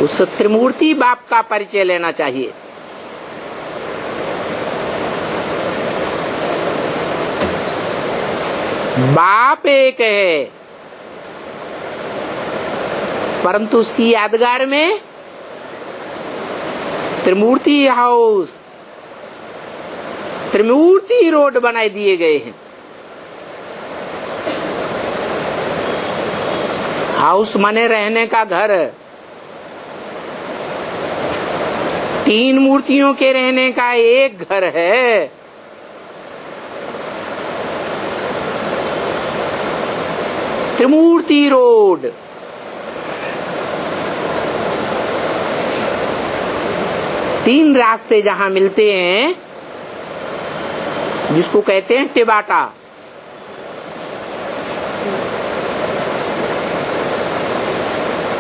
उस त्रिमूर्ति बाप का परिचय लेना चाहिए। बाप एक है, परंतु उसकी यादगार में त्रिमूर्ति हाउस, त्रिमूर्ति रोड बनाए दिए गए हैं। हाउस माने रहने का घर, तीन मूर्तियों के रहने का एक घर है। त्रिमूर्ति रोड। तीन रास्ते जहां मिलते हैं, जिसको कहते हैं टिबाटा।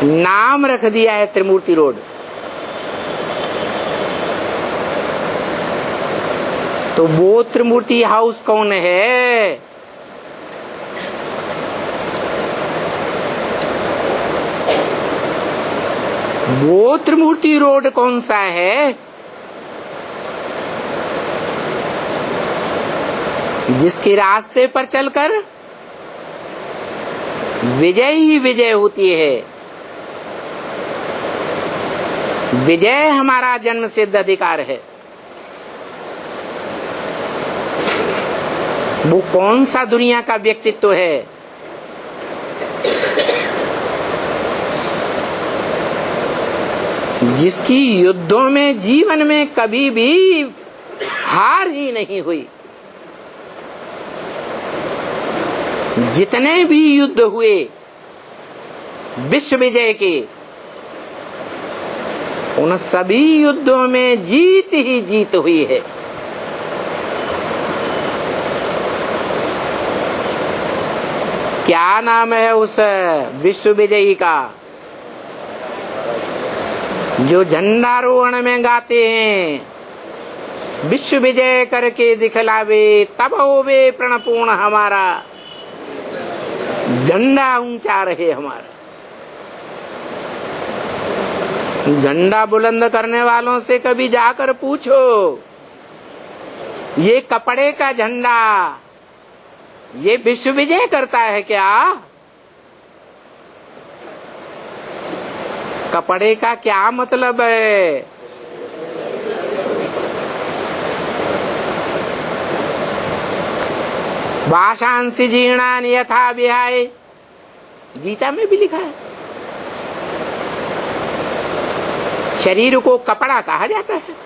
नाम रख दिया है त्रिमूर्ति रोड। तो वो त्रिमूर्ति हाउस कौन है? वो त्रिमूर्ति रोड कौन सा है? जिसके रास्ते पर चलकर विजय ही विजय होती है। विजय हमारा जन्म सिद्ध अधिकार है। वो कौन सा दुनिया का व्यक्तित्व है? जिसकी युद्धों में जीवन में कभी भी हार ही नहीं हुई। जितने भी युद्ध हुए विश्व विजय के, उन सभी युद्धों में जीत ही जीत हुई है। क्या नाम है उस विश्व विजयी का जो झंडारोहण में गाते हैं? विश्व विजय करके दिखलावे, तब होवे प्रणपूर्ण हमारा, झंडा ऊंचा रहे हमारा। झंडा बुलंद करने वालों से कभी जाकर पूछो, ये कपड़े का झंडा ये विश्व विजय करता है क्या? कपड़े का क्या मतलब है? वाशांसी जीर्णानि यथा विहाय, गीता में भी लिखा है। शरीर को कपड़ा कहा जाता है।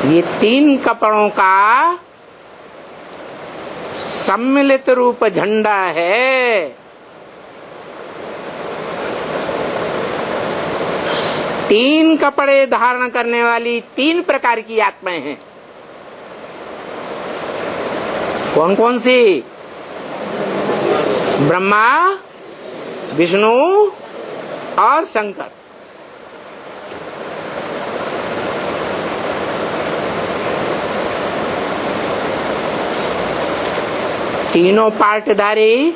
ये तीन कपड़ों का सम्मिलित रूप झंडा है। तीन कपड़े धारण करने वाली तीन प्रकार की आत्माएं हैं। कौन कौन सी? ब्रह्मा, विष्णु और शंकर। तीनों पार्टधारी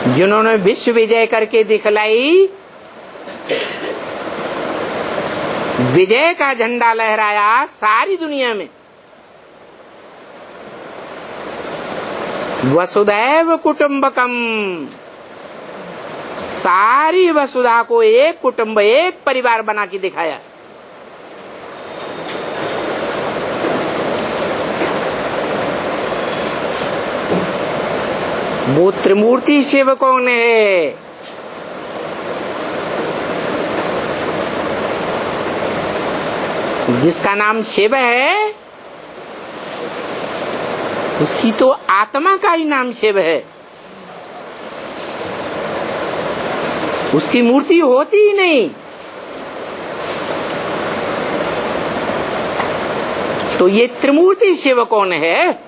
जिन्होंने विश्व विजय करके दिखलाई, विजय का झंडा लहराया सारी दुनिया में। वसुधैव कुटुंबकम, सारी वसुधा को एक कुटुंब, एक परिवार बना के दिखाया। वो त्रिमूर्ति शिव कौन है? जिसका नाम शिव है, उसकी तो आत्मा का ही नाम शिव है। उसकी मूर्ति होती ही नहीं। तो ये त्रिमूर्ति शिव कौन है?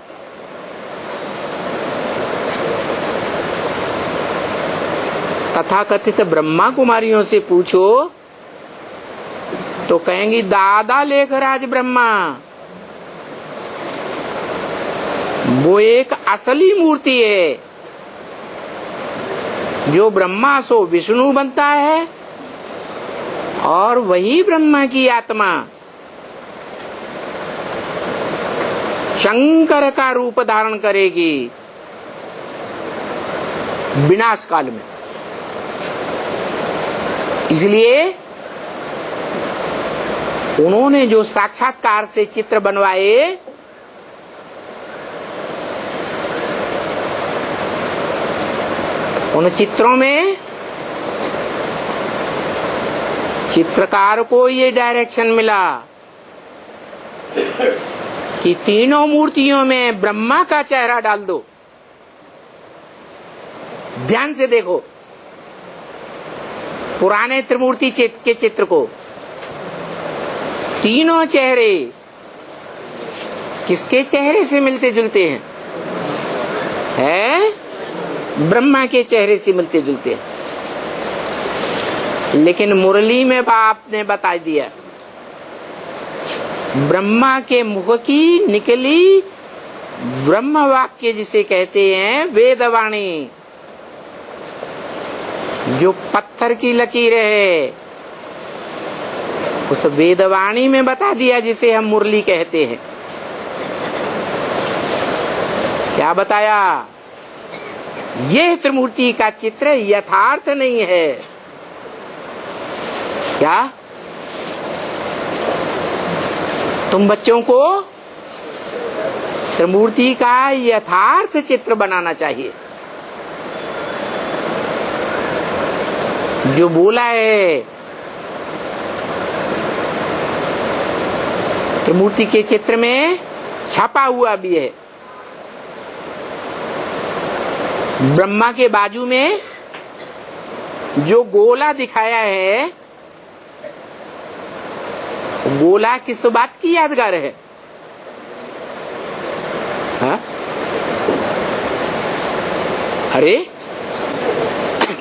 तथाकथित ब्रह्मा कुमारियों से पूछो तो कहेंगी दादा लेखराज ब्रह्मा। वो एक असली मूर्ति है। जो ब्रह्मा सो विष्णु बनता है और वही ब्रह्मा की आत्मा शंकर का रूप धारण करेगी विनाश काल में। इसलिए उन्होंने जो साक्षात्कार से चित्र बनवाए उन चित्रों में चित्रकार को ये डायरेक्शन मिला कि तीनों मूर्तियों में ब्रह्मा का चेहरा डाल दो। ध्यान से देखो पुराने त्रिमूर्ति के चित्र को। तीनों चेहरे किसके चेहरे से मिलते जुलते हैं? ब्रह्मा के चेहरे से मिलते जुलते हैं। लेकिन मुरली में आपने बता दिया ब्रह्मा के मुख की निकली ब्रह्म वाक्य जिसे कहते हैं वेदवाणी, जो पत्थर की लकीर है, उस वेदवाणी में बता दिया जिसे हम मुरली कहते हैं। क्या बताया? यह त्रिमूर्ति का चित्र यथार्थ नहीं है। क्या तुम बच्चों को त्रिमूर्ति का यथार्थ चित्र बनाना चाहिए। जो बोला है त्रिमूर्ति के चित्र में छपा हुआ भी है। ब्रह्मा के बाजू में जो गोला दिखाया है, गोला किस बात की यादगार है? हा? अरे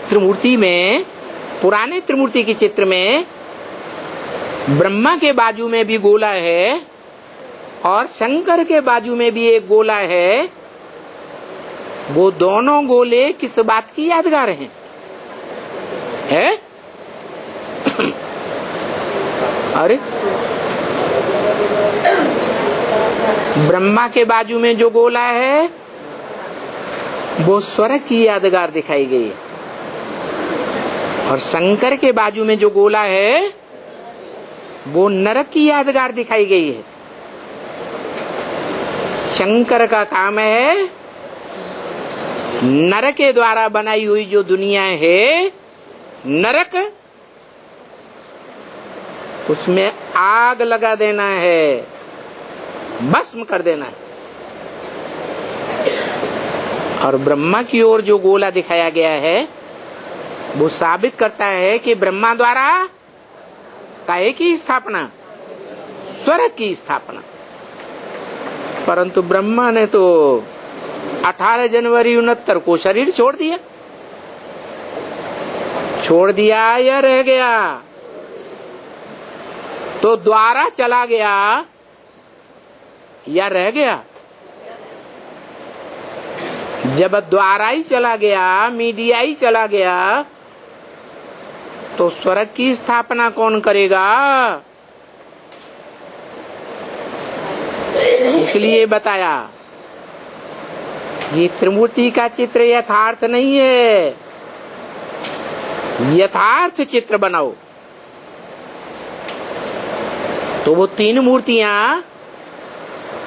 त्रिमूर्ति में, पुराने त्रिमूर्ति के चित्र में ब्रह्मा के बाजू में भी गोला है और शंकर के बाजू में भी एक गोला है। वो दोनों गोले किस बात की यादगार हैं? अरे ब्रह्मा के बाजू में जो गोला है वो स्वर्ग की यादगार दिखाई गई है और शंकर के बाजू में जो गोला है वो नरक की यादगार दिखाई गई है। शंकर का काम है नरक के द्वारा बनाई हुई जो दुनिया है, नरक, उसमें आग लगा देना है, भस्म कर देना है। और ब्रह्मा की ओर जो गोला दिखाया गया है वो साबित करता है कि ब्रह्मा द्वारा काहे की स्थापना? स्वर्ग की स्थापना। परंतु ब्रह्मा ने तो 18 जनवरी 69 को शरीर छोड़ दिया या रह गया? तो द्वारा चला गया या रह गया? जब द्वारा ही चला गया, मीडिया ही चला गया, तो स्वर्ग की स्थापना कौन करेगा? इसलिए बताया ये त्रिमूर्ति का चित्र यथार्थ नहीं है। यथार्थ चित्र बनाओ। तो वो तीन मूर्तियां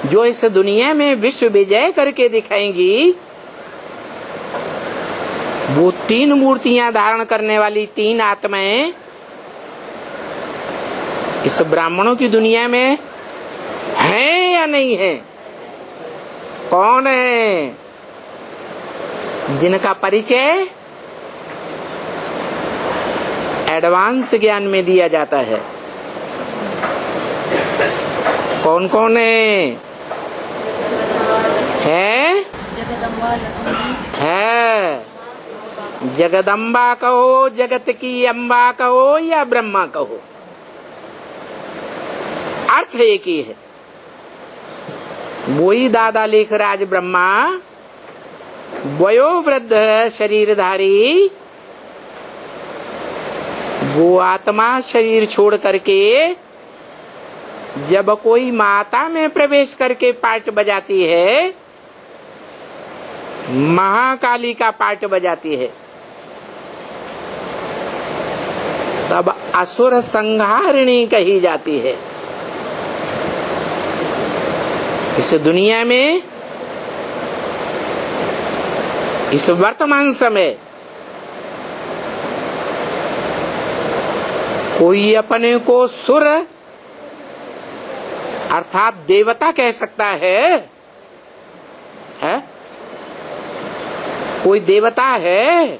जो इस दुनिया में विश्व विजय करके दिखाएंगी, वो तीन मूर्तियां धारण करने वाली तीन आत्माएं इस ब्राह्मणों की दुनिया में हैं या नहीं है? कौन है? जिनका परिचय एडवांस ज्ञान में दिया जाता है। कौन कौन है? जगदम्बा कहो, जगत की अम्बा कहो या ब्रह्मा कहो, अर्थ एक ही है। वही दादा लेखराज ब्रह्मा वयोवृद्ध शरीरधारी वो आत्मा शरीर छोड़ करके जब कोई माता में प्रवेश करके पार्ट बजाती है, महाकाली का पार्ट बजाती है, तब असुर संहारिणी कही जाती है। इस दुनिया में इस वर्तमान समय कोई अपने को सुर अर्थात देवता कह सकता है? कोई देवता है?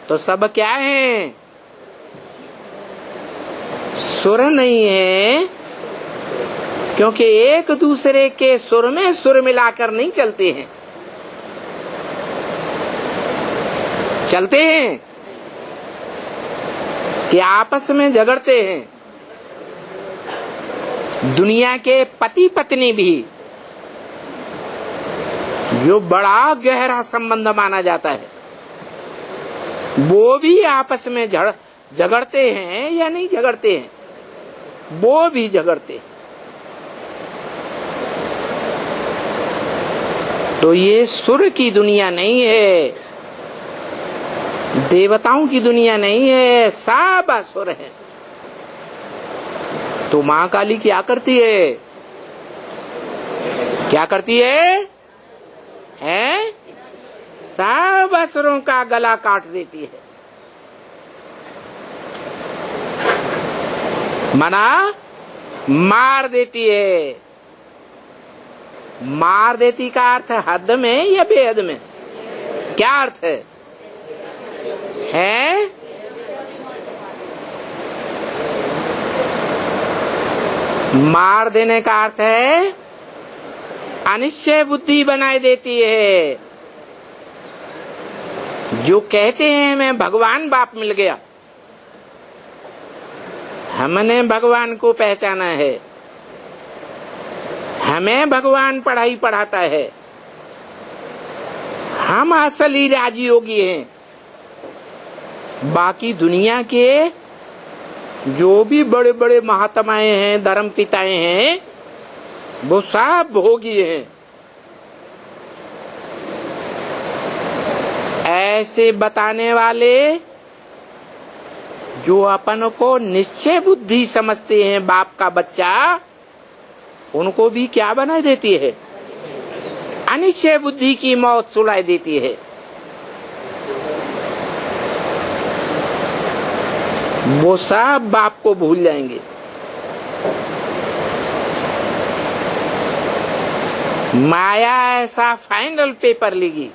तो सब क्या है? सुर नहीं है, क्योंकि एक दूसरे के सुर में सुर मिलाकर नहीं चलते हैं। चलते हैं कि आपस में झगड़ते हैं। दुनिया के पति पत्नी भी जो बड़ा गहरा संबंध माना जाता है, वो भी आपस में झगड़ते हैं या नहीं झगड़ते हैं? वो भी झगड़ते हैं। तो ये सुर की दुनिया नहीं है, देवताओं की दुनिया नहीं है, सब असुर है। तो मां काली क्या करती है? क्या करती है? सब असुरों का गला काट देती है। मना मार देती है। मार देती का अर्थ हद में या बेहद में? क्या अर्थ है? मार देने का अर्थ है अनिश्चय बुद्धि बनाए देती है। जो कहते हैं मैं भगवान बाप मिल गया, हमने भगवान को पहचाना है, हमें भगवान पढ़ाई पढ़ाता है, हम असली राजयोगी हैं। बाकी दुनिया के जो भी बड़े बड़े महात्माएं हैं, धर्म पिताएं हैं, वो सब भोगी हैं। ऐसे बताने वाले जो अपन को निश्चय बुद्धि समझते हैं, बाप का बच्चा, उनको भी क्या बना देती है? अनिश्चय बुद्धि की मौत सुनाई देती है। वो सब बाप को भूल जाएंगे। माया ऐसा फाइनल पेपर लेगी